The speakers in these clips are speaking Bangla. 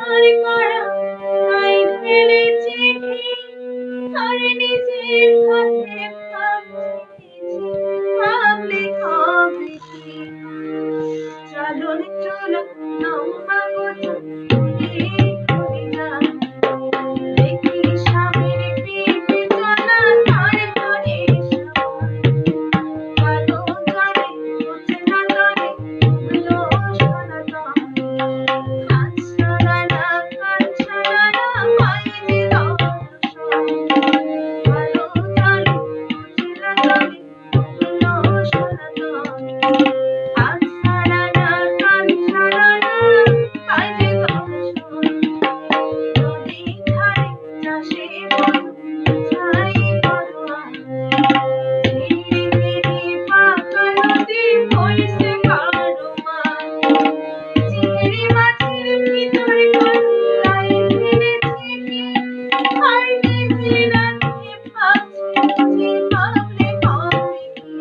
আর করা আইন ফেলেছি আর নিজের হাতে ভাবলে হবে কি চালন চলো লম্বা কত ঘুরে যায় দেখি স্বামীর পিঠে চলা তার ঘরে কালো জলে বুঝে না তরে উঠলো সনাতন কান ছাড়া না পায়ে যে দর্শন কালো জলে বুঝে না তরে উঠলো সনাতন কান ছাড়া না পায়ে যে দর্শন নদীর ধারে চাষে বড় ছাই বড় ধীরে ধীরে পাকা নদী হইছে কারোমা চিংড়ি মাছের ভিতর গলায় ফেলেছে কি আর নিজে রাতে ভাবছে ভাবলে হবে কি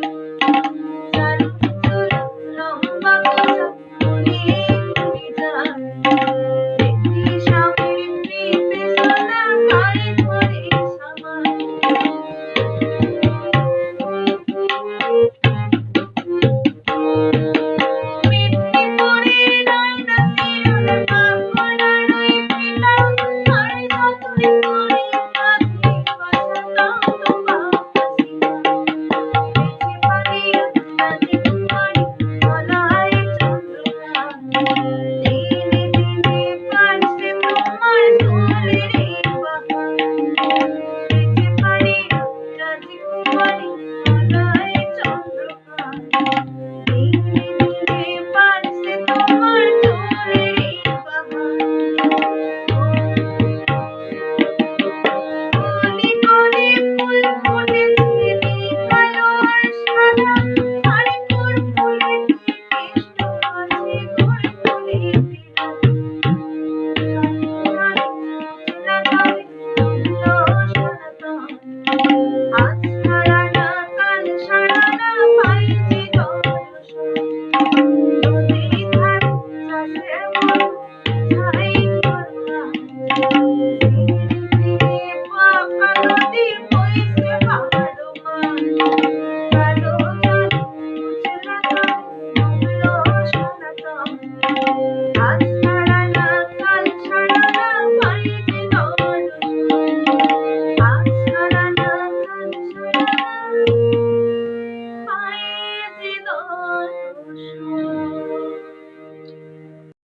চালু চলো লম্বা কথা মনে ঘুরে যায় দেখি স্বামীর পিপে সোনা ঘরে ঘরে সমান পিঠে পড়ে রয় না শিরল পাগলার ওই পিতা আর যতই করে কাঁদলে বাঁচাতাম তো বাঁচিতাম বেঁচে পালিয়া রাজকুমারী গলায় চন্দ্রহার দিনে দিনে বাড়ছে তোমার চুলের বাহার বেঁচে পালিয়া রাজকুমারী গলায় চন্দ্রহার দিনে দিনে বাড়ছে তোমার চুলের বাহার কলি করে ফুল ফুটেছে নীল কালো আর সাদা আর কোন ফুলেতে কেষ্ট আছে কোন ফুলেতে রাধা বুঝে না তবে উঠলো সনাতন আজ ছাড়া না কাল ছাড়া না পায়ে যে দর্শন নদীর ধারে চাষে বড় ছাই করোনা ধীরে ধীরে পাকা নদী হইছে কারোমা কালো জলে বুঝে না তবে উঠলো সনাতন আজ